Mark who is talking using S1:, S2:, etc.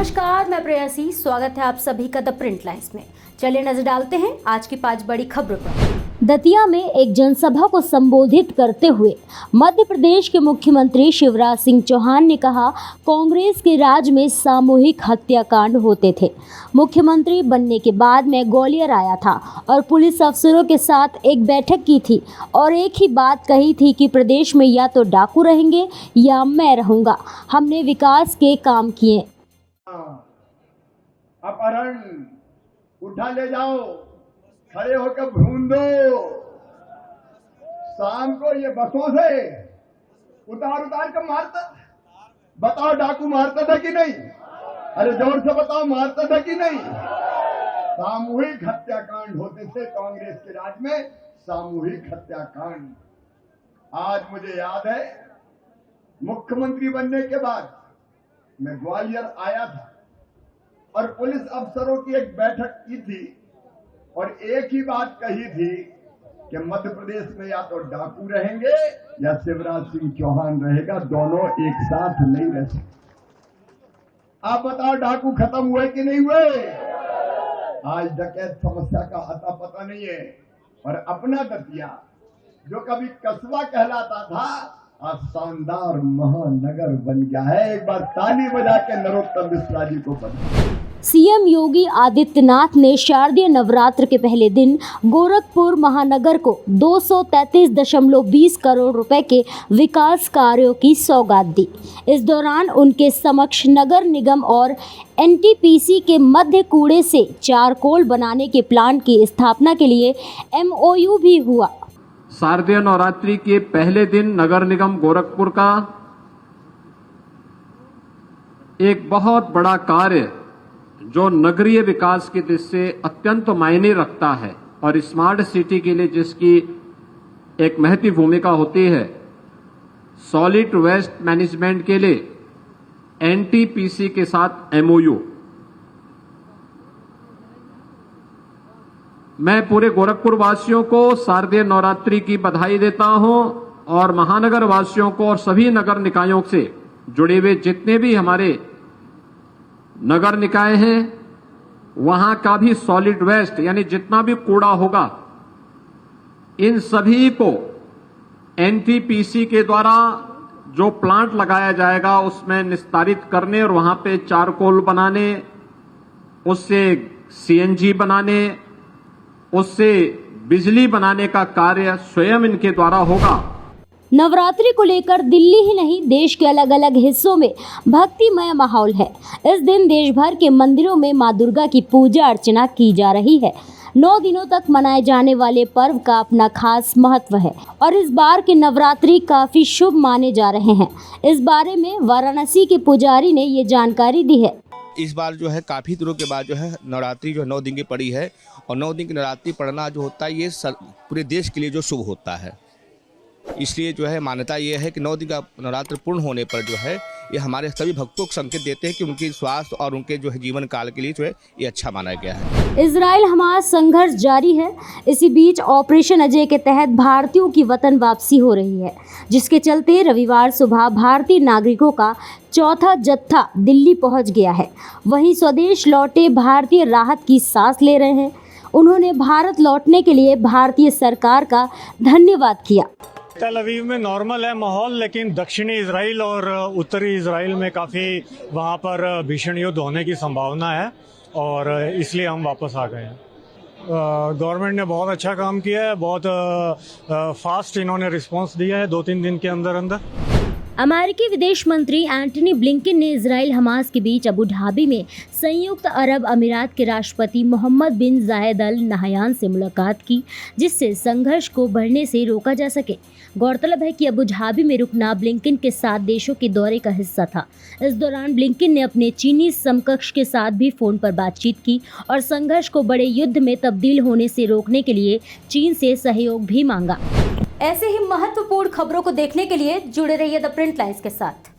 S1: नमस्कार, मैं प्रेयसी। स्वागत है आप सभी का द प्रिंट लाइन्स में। चलिए नजर डालते हैं आज की 5 बड़ी खबरों पर। दतिया में एक जनसभा को संबोधित करते हुए मध्य प्रदेश के मुख्यमंत्री शिवराज सिंह चौहान ने कहा, कांग्रेस के राज में सामूहिक हत्याकांड होते थे। मुख्यमंत्री बनने के बाद मैं ग्वालियर आया था और पुलिस अफसरों के साथ एक बैठक की थी और एक ही बात कही थी कि प्रदेश में या तो डाकू रहेंगे या मैं रहूंगा। हमने विकास के काम किए।
S2: अपहरण उठा ले जाओ, खड़े होकर भून दो। शाम को ये बसों से उतार कर मारता। बताओ, डाकू मारता था कि नहीं? अरे जोर से बताओ, मारता था कि नहीं? सामूहिक हत्याकांड होते थे कांग्रेस के राज में, सामूहिक हत्याकांड। आज मुझे याद है, मुख्यमंत्री बनने के बाद मैं ग्वालियर आया था और पुलिस अफसरों की एक बैठक की थी और एक ही बात कही थी कि मध्य प्रदेश में या तो डाकू रहेंगे या शिवराज सिंह चौहान रहेगा, दोनों एक साथ नहीं रह सकते। आप बताओ, डाकू खत्म हुए कि नहीं हुए? आज डकैत समस्या का अता पता नहीं है। और अपना दतिया जो कभी कस्बा कहलाता था, आज शानदार महानगर बन गया है। एक बार ताली बजा के नरोत्तम मिश्रा जी को बधाई।
S1: सीएम योगी आदित्यनाथ ने शारदीय नवरात्र के पहले दिन गोरखपुर महानगर को 233.20 करोड़ रुपए के विकास कार्यों की सौगात दी। इस दौरान उनके समक्ष नगर निगम और एनटीपीसी के मध्य कूड़े से चारकोल बनाने के प्लान की स्थापना के लिए एमओयू भी हुआ।
S3: शारदीय नवरात्रि के पहले दिन नगर निगम गोरखपुर का एक बहुत बड़ा कार्य जो नगरीय विकास की दृष्टि से अत्यंत मायने रखता है और स्मार्ट सिटी के लिए जिसकी एक महत्वपूर्ण भूमिका होती है, सॉलिड वेस्ट मैनेजमेंट के लिए एनटीपीसी के साथ एमओयू। मैं पूरे गोरखपुर वासियों को शारदीय नवरात्रि की बधाई देता हूं और महानगर वासियों को और सभी नगर निकायों से जुड़े हुए जितने भी हमारे नगर निकाय हैं, वहां का भी सॉलिड वेस्ट यानी जितना भी कूड़ा होगा, इन सभी को एनटीपीसी के द्वारा जो प्लांट लगाया जाएगा उसमें निस्तारित करने और वहां पे चारकोल बनाने, उससे सीएनजी बनाने, उससे बिजली बनाने का कार्य स्वयं इनके द्वारा होगा।
S1: नवरात्रि को लेकर दिल्ली ही नहीं, देश के अलग अलग हिस्सों में भक्तिमय माहौल है। इस दिन देश भर के मंदिरों में मां दुर्गा की पूजा अर्चना की जा रही है। 9 दिनों तक मनाए जाने वाले पर्व का अपना खास महत्व है और इस बार के नवरात्रि काफी शुभ माने जा रहे हैं। इस बारे में वाराणसी के पुजारी ने ये जानकारी दी है।
S4: इस बार जो है काफ़ी दिनों के बाद जो है नवरात्रि जो 9 दिन की पड़ी है और 9 दिन की नवरात्रि पढ़ना जो होता है ये पूरे देश के लिए जो शुभ होता है। इसलिए जो है मान्यता ये है कि 9 दिन का नवरात्र पूर्ण होने पर जो है ये हमारे सभी भक्तों को संकेत देते हैं कि उनकी स्वास्थ्य और उनके जो है जीवन काल के लिए जो है ये अच्छा माना गया है।
S1: इजराइल हमास संघर्ष जारी है। इसी बीच ऑपरेशन अजय के तहत भारतीयों की वतन वापसी हो रही है, जिसके चलते रविवार सुबह भारतीय नागरिकों का चौथा जत्था दिल्ली पहुंच गया है। वहीं स्वदेश लौटे भारतीय राहत की सांस ले रहे हैं। उन्होंने भारत लौटने के लिए भारतीय सरकार का धन्यवाद किया।
S5: तेल अवीव में नॉर्मल है माहौल, लेकिन दक्षिणी इजराइल और उत्तरी इजराइल में काफ़ी वहाँ पर भीषण युद्ध होने की संभावना है और इसलिए हम वापस आ गए हैं। गवर्नमेंट ने बहुत अच्छा काम किया है, बहुत फास्ट इन्होंने रिस्पांस दिया है 2-3 दिन के अंदर अंदर।
S1: अमेरिकी विदेश मंत्री एंटनी ब्लिंकन ने इजराइल हमास के बीच अबू धाबी में संयुक्त अरब अमीरात के राष्ट्रपति मोहम्मद बिन जायद अल नहयान से मुलाकात की, जिससे संघर्ष को बढ़ने से रोका जा सके। गौरतलब है कि अबू धाबी में रुकना ब्लिंकन के 7 देशों के दौरे का हिस्सा था। इस दौरान ब्लिंकन ने अपने चीनी समकक्ष के साथ भी फोन पर बातचीत की और संघर्ष को बड़े युद्ध में तब्दील होने से रोकने के लिए चीन से सहयोग भी मांगा। ऐसे ही महत्वपूर्ण खबरों को देखने के लिए जुड़े रहिए द प्रिंट लाइन्स के साथ।